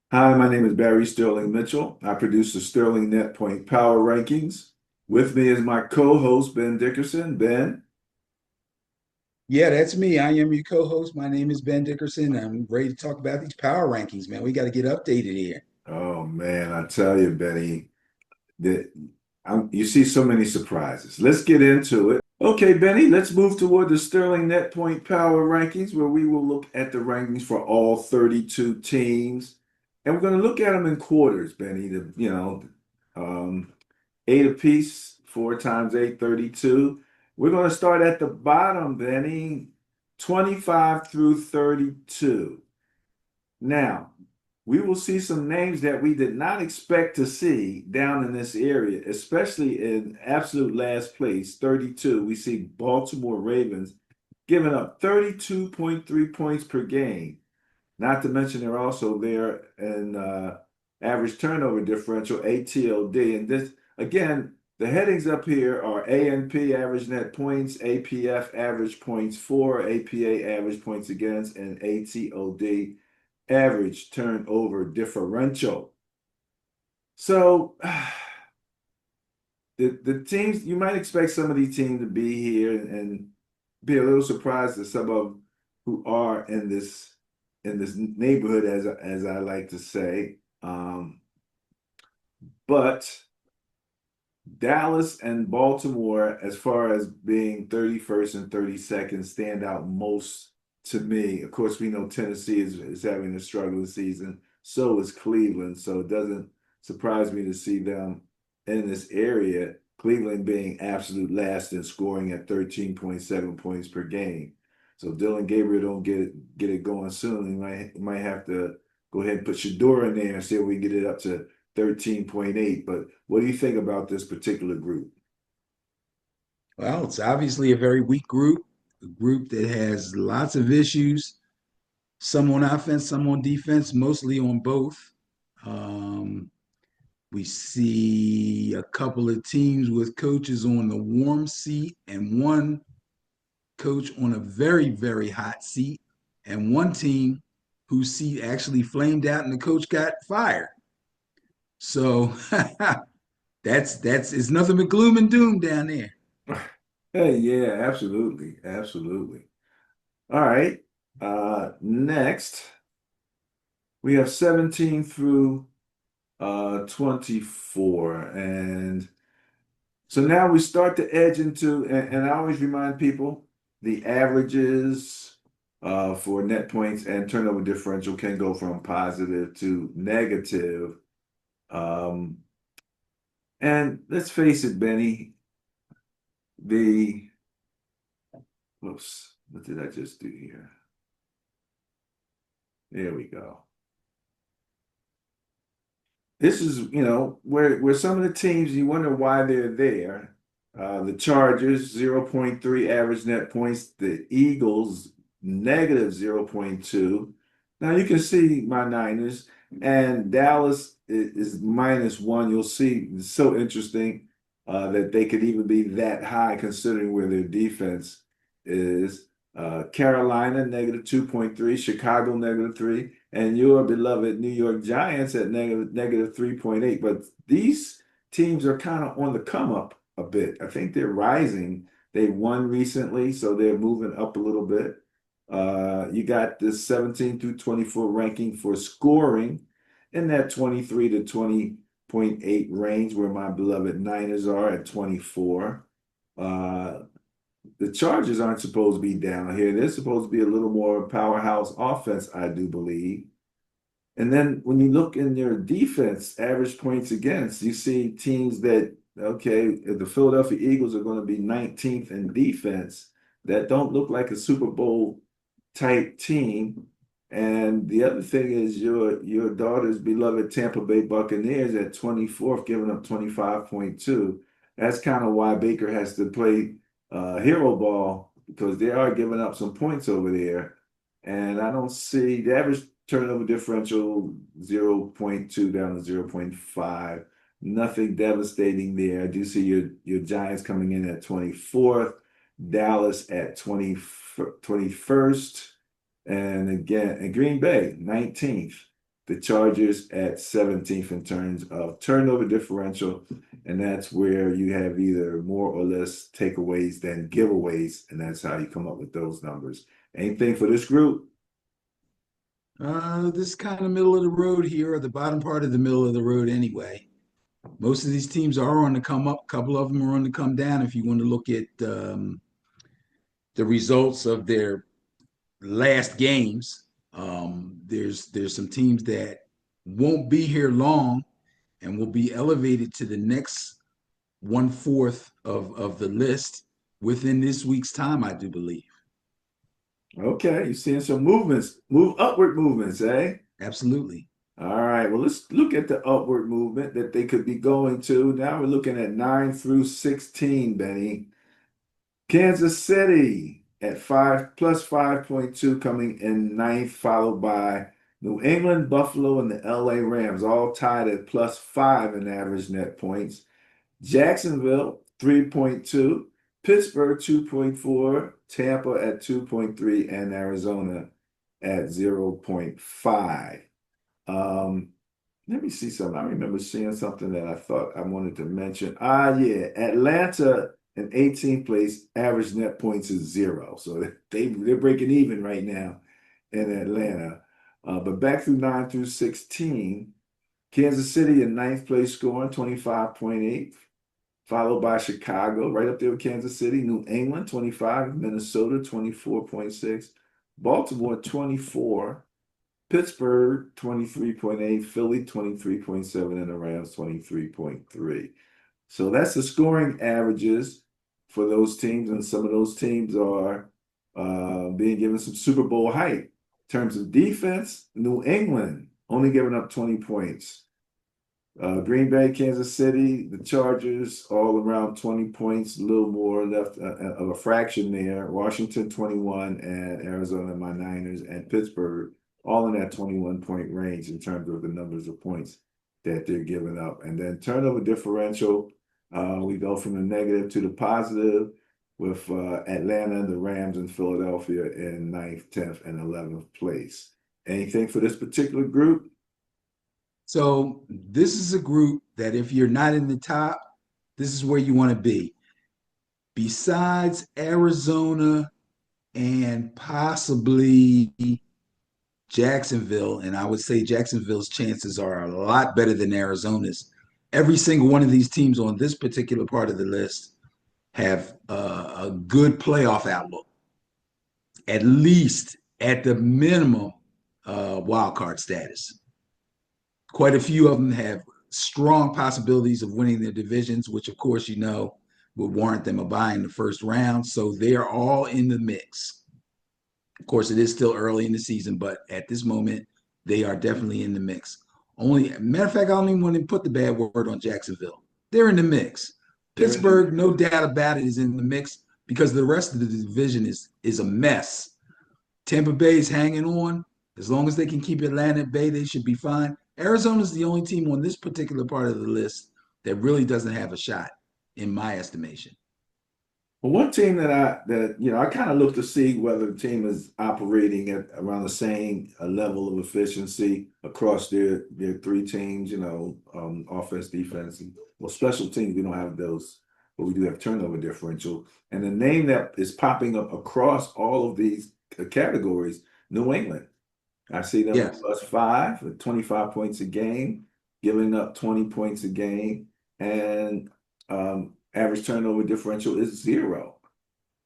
Hi, my name is Barry Sterling Mitchell. I produce the Sterling Net Point Power Rankings. With me is my co-host, Ben Dickerson. Ben, Yeah, that's me. I am your co-host. My name is Ben Dickerson. I'm ready to talk about these power rankings, man. We got to get updated here. oh man, I tell you, Benny, that you see so many surprises. Let's get into it. Okay, Benny, let's move toward the Sterling Net Point Power Rankings, where we will look at the rankings for all 32 teams. And we're going to look at them in quarters, Benny, um, eight apiece, four times eight, 32. We're going to start at the bottom, Benny, 25 through 32. Now, we will see some names that we did not expect to see down in this area, especially in absolute last place, 32. We see Baltimore Ravens giving up 32.3 points per game. Not to mention they're also there in average turnover differential, ATLD. And this, again, the headings up here are ANP, average net points, APF, average points for, APA, average points against, and ATOD, average turnover differential. So the teams, you might expect some of these teams to be here and be a little surprised at some of who are in this neighborhood, as I like to say. But Dallas and Baltimore, as far as being 31st and 32nd, stand out most to me. Of course, we know Tennessee is having a struggling season. So is Cleveland. So it doesn't surprise me to see them in this area. Cleveland being absolute last in scoring at 13.7 points per game. So if Dylan Gabriel don't get it going soon, he might have to go ahead and put Shador in there and see if we can get it up to 13.8. But what do you think about this particular group? Well, it's obviously a very weak group, a group that has lots of issues, some on offense, some on defense, mostly on both. Um, we see a couple of teams with coaches on the warm seat and one coach on a very, very hot seat, and one team whose seat actually flamed out and the coach got fired. So that's it's nothing but gloom and doom down there. Hey, yeah, absolutely, absolutely. All right. Next, we have 17 through 24. And so now we start to edge into, and I always remind people the averages for net points and turnover differential can go from positive to negative. Um, and let's face it, Benny, the whoops, what did I just do here? There we go. This is, where some of the teams you wonder why they're there. The Chargers, 0.3 average net points. The Eagles, negative 0.2. Now you can see my Niners, and Dallas is -1. You'll see it's so interesting that they could even be that high considering where their defense is. Carolina, negative 2.3. Chicago, -3, and your beloved New York Giants at negative 3.8. But these teams are kind of on the come up a bit. I think they're rising. They won recently, so they're moving up a little bit. You got this 17 through 24 ranking for scoring in that 23 to 20.8 range, where my beloved Niners are at 24. Uh, the Chargers aren't supposed to be down here. They're supposed to be a little more powerhouse offense, I do believe. And then when you look in their defense, average points against, you see teams that, okay, the Philadelphia Eagles are going to be 19th in defense, that don't look like a Super Bowl type team. And the other thing is your daughter's beloved Tampa Bay Buccaneers at 24th, giving up 25.2. That's kind of why Baker has to play hero ball because they are giving up some points over there. And I don't see the average turnover differential 0.2 down to 0.5. Nothing devastating there. I do see your Giants coming in at 24th, Dallas at 21st, and again, and Green Bay 19th. the Chargers at 17th in terms of turnover differential. And that's where you have either more or less takeaways than giveaways. And that's how you come up with those numbers. Anything for this group? This kind of middle of the road here, or the bottom part of the middle of the road anyway. Most of these teams are on the come up. A couple of them are on the come down. If you want to look at the results of their last games, there's some teams that won't be here long and will be elevated to the next 1/4 of the list within this week's time, I do believe. Okay, you're seeing some upward movements, eh? Absolutely. All right, well, let's look at the upward movement that they could be going to. Now we're looking at 9 through 16, Benny. Kansas City at 5+5.2 coming in ninth, followed by New England, Buffalo, and the LA Rams, all tied at +5 in average net points. Jacksonville, 3.2, Pittsburgh, 2.4, Tampa at 2.3, and Arizona at 0.5. Let me see something. I remember seeing something that I thought I wanted to mention. Yeah, Atlanta in 18th place, average net points is 0. So they're breaking even right now in Atlanta. But back through 9 through 16, Kansas City in ninth place scoring 25.8, followed by Chicago, right up there with Kansas City, New England 25, Minnesota 24.6, Baltimore 24, Pittsburgh 23.8, Philly 23.7, and the Rams 23.3. So that's the scoring averages for those teams, and some of those teams are being given some Super Bowl hype. In terms of defense, New England only giving up 20 points. Green Bay, Kansas City, the Chargers, all around 20 points, a little more left of a fraction there. Washington, 21, and Arizona, my Niners, and Pittsburgh, all in that 21-point range in terms of the numbers of points that they're giving up. And then turnover differential, we go from the negative to the positive with Atlanta, the Rams, and Philadelphia in 9th, 10th, and 11th place. Anything for this particular group? So this is a group that if you're not in the top, this is where you want to be. Besides Arizona and possibly Jacksonville, and I would say Jacksonville's chances are a lot better than Arizona's. Every single one of these teams on this particular part of the list have a good playoff outlook, at least at the minimum wild card status. Quite a few of them have strong possibilities of winning their divisions, which, of course, would warrant them a bye in the first round. So they are all in the mix. Of course, it is still early in the season, but at this moment, they are definitely in the mix. Matter of fact, I don't even want to put the bad word on Jacksonville. They're in the mix. Pittsburgh, no doubt about it, is in the mix because the rest of the division is a mess. Tampa Bay is hanging on. As long as they can keep Atlanta at bay, they should be fine. Arizona's the only team on this particular part of the list that really doesn't have a shot, in my estimation. Well, one team that I kind of look to see whether the team is operating at around the same level of efficiency across their three teams, offense, defense, and special teams. We don't have those, but we do have turnover differential. And the name that is popping up across all of these categories, New England. I see them Yes. +5 with 25 points a game, giving up 20 points a game, and average turnover differential is 0.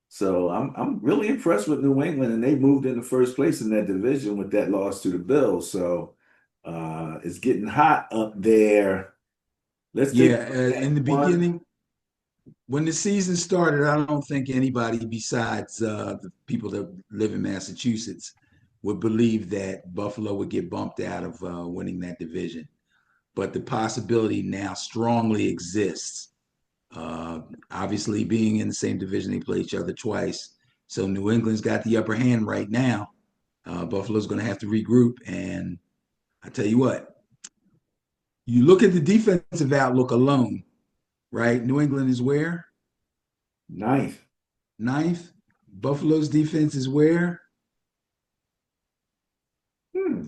So I'm really impressed with New England, and they moved into first place in that division with that loss to the Bills. So it's getting hot up there. Let's take in the beginning, when the season started, I don't think anybody besides the people that live in Massachusetts would believe that Buffalo would get bumped out of winning that division. But the possibility now strongly exists. Obviously, being in the same division, they play each other twice. So New England's got the upper hand right now. Buffalo's going to have to regroup. And I tell you what, you look at the defensive outlook alone, right? New England is where? ninth. Ninth. Buffalo's defense is where?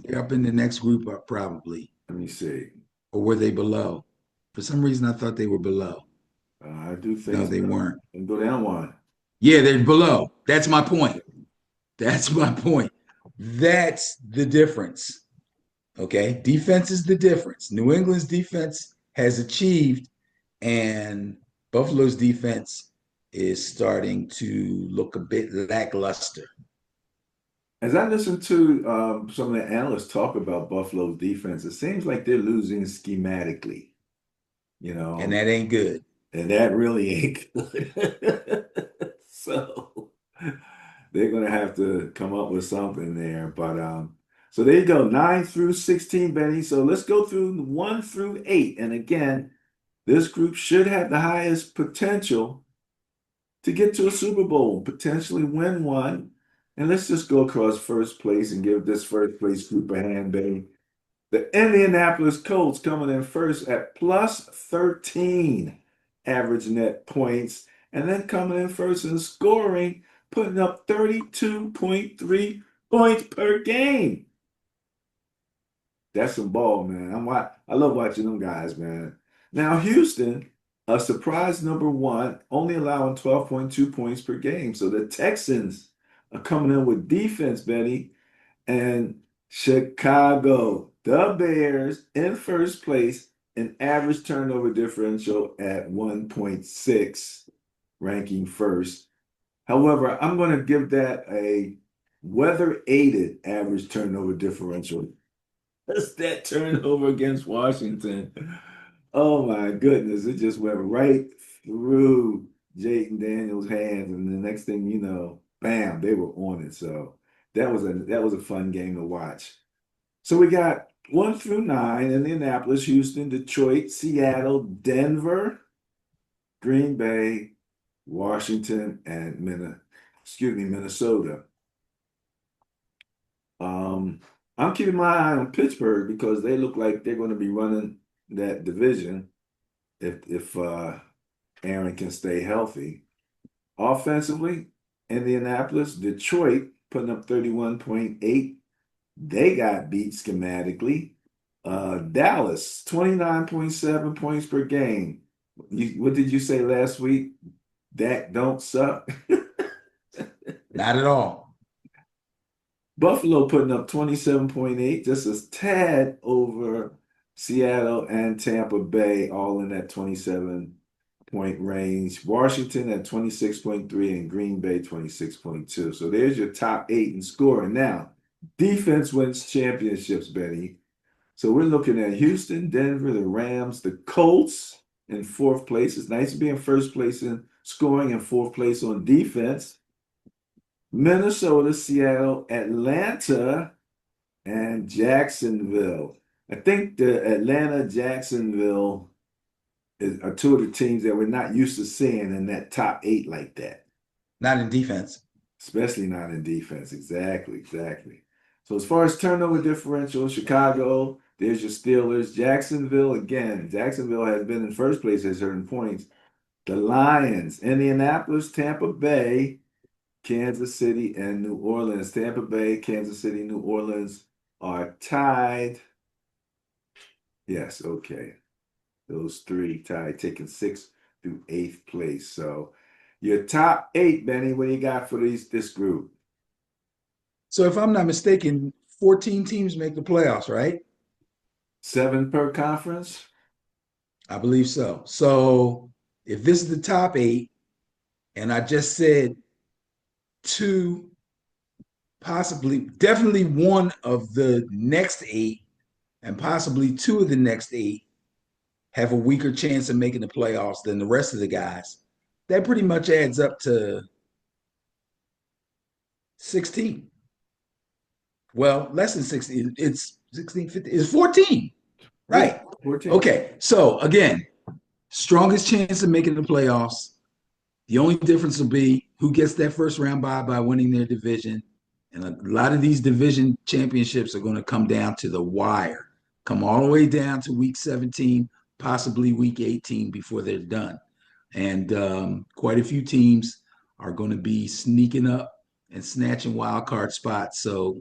They're up in the next group up probably. Let me see. Or were they below? For some reason, I thought they were below. I do think No, they so. weren't. And go down one. Yeah, they're below. That's my point. That's my point. That's the difference. Okay. Defense is the difference. New England's defense has achieved, and Buffalo's defense is starting to look a bit lackluster. As I listen to some of the analysts talk about Buffalo's defense, it seems like they're losing schematically, you And know, that ain't good. and that really ain't good. So they're gonna have to come up with something there. But so there you go, 9 through 16, Benny. So let's go through 1 through 8. And again, this group should have the highest potential to get to a Super Bowl, potentially win one. And let's just go across first place and give this first place group a hand, Benny. The Indianapolis Colts coming in first at plus 13 average net points, and then coming in first in scoring, putting up 32.3 points per game. That's some ball, man. I love watching them guys, man. Now, Houston, a surprise number one, only allowing 12.2 points per game. So the Texans are coming in with defense, Benny. And Chicago, the Bears in first place, an average turnover differential at 1.6, ranking first. However, I'm going to give that a weather aided average turnover differential. That's that turnover against Washington. Oh my goodness, it just went right through Jayden Daniels' hands, and the next thing you know, bam, they were on it. So that was a fun game to watch. So we got 1 through 9: Indianapolis, Houston, Detroit, Seattle, Denver, Green Bay, Washington, and Minnesota. Um, I'm keeping my eye on Pittsburgh because they look like they're going to be running that division if Aaron can stay healthy. Offensively, Indianapolis, Detroit putting up 31.8. They got beat schematically. Dallas, 29.7 points per game. What did you say last week? Dak don't suck. Not at all. Buffalo putting up 27.8, just a tad over Seattle and Tampa Bay, all in that 27-point range. Washington at 26.3 and Green Bay 26.2. So there's your top 8 in scoring. Now, defense wins championships, Benny. So we're looking at Houston, Denver, the Rams, the Colts in fourth place. It's nice to be in first place in scoring and fourth place on defense. Minnesota, Seattle, Atlanta, and Jacksonville. I think the Atlanta, Jacksonville are two of the teams that we're not used to seeing in that top 8 like that. Not in defense. Especially not in defense. Exactly. So as far as turnover differential, Chicago, there's your Steelers. Jacksonville, again, Jacksonville has been in first place at certain points. The Lions, Indianapolis, Tampa Bay, Kansas City, and New Orleans. Tampa Bay, Kansas City, New Orleans are tied. Yes, okay. Those 3 tied, taking 6th through 8th place. So your top 8, Benny, what do you got for this group? So if I'm not mistaken, 14 teams make the playoffs, right? 7 per conference? I believe so. So if this is the top 8, and I just said 2, possibly, definitely one of the next 8, and possibly 2 of the next 8 have a weaker chance of making the playoffs than the rest of the guys. That pretty much adds up to 16. Well, less than 16. It's 16, 15. It's 14. Right. Yeah, 14. Okay. So again, strongest chance of making the playoffs. The only difference will be who gets that first round by winning their division. And a lot of these division championships are going to come down to the wire, come all the way down to week 17, possibly week 18 before they're done. And quite a few teams are going to be sneaking up and snatching wild card spots. So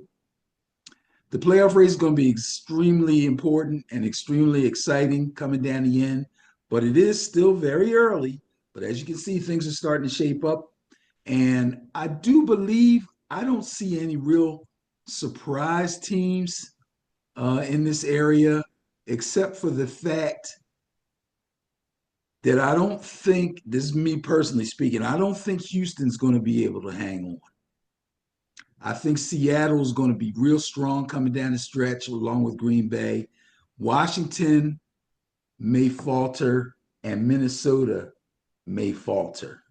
The playoff race is going to be extremely important and extremely exciting coming down the end, but it is still very early. But as you can see, things are starting to shape up. And I do believe I don't see any real surprise teams in this area, except for the fact that I don't think, this is me personally speaking, I don't think Houston's going to be able to hang on. I think Seattle's going to be real strong coming down the stretch along with Green Bay. Washington may falter, and Minnesota may falter.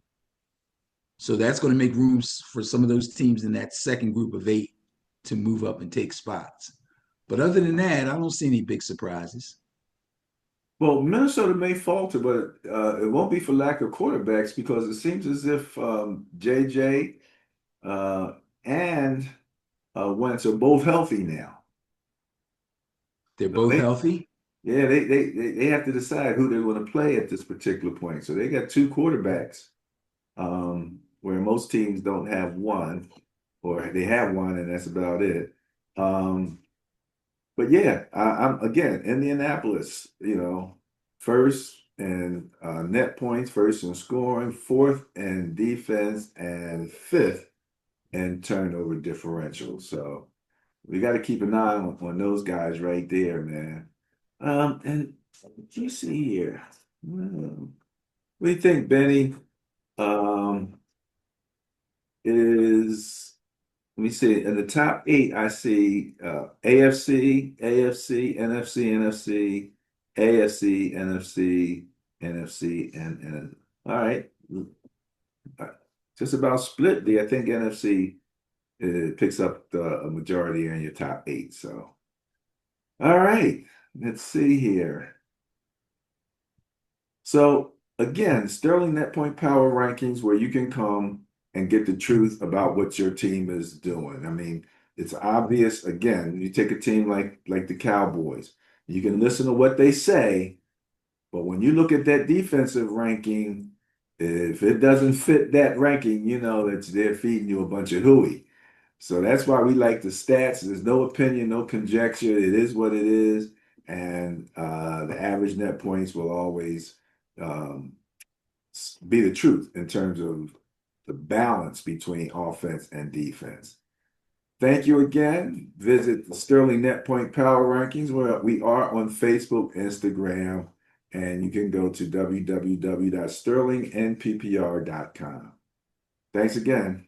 So that's going to make room for some of those teams in that second group of 8 to move up and take spots. But other than that, I don't see any big surprises. Well, Minnesota may falter, but it won't be for lack of quarterbacks because it seems as if JJ uh, and Wentz are both healthy now. They're So both healthy. yeah, they have to decide who they're going to play at this particular point. So they got two quarterbacks, where most teams don't have one, or they have one and that's about it. Um, but yeah, I'm again Indianapolis, first and net points, first in scoring, fourth in defense, and fifth in turnover differential. So we got to keep an eye on those guys right there, man. And what do you see here? What do you think, Benny? Um, is Let me see. In the top 8, I see AFC, AFC, NFC, NFC, AFC, NFC, NFC, and all right. Uh, Just about split there. I think NFC picks up a majority in your top 8. So, all right. Let's see here. So again, Sterling Net Point Power Rankings, where you can come and get the truth about what your team is doing. I mean, it's obvious. Again, you take a team like the Cowboys, you can listen to what they say, but when you look at that defensive ranking, if it doesn't fit that ranking, you know that they're feeding you a bunch of hooey. So that's why we like the stats. There's no opinion, no conjecture. It is what it is, and the average net points will always um, be the truth in terms of the balance between offense and defense. Thank you again. Visit the Sterling Net Point Power Rankings, where we are on Facebook, Instagram, and you can go to www.sterlingnppr.com. Thanks again.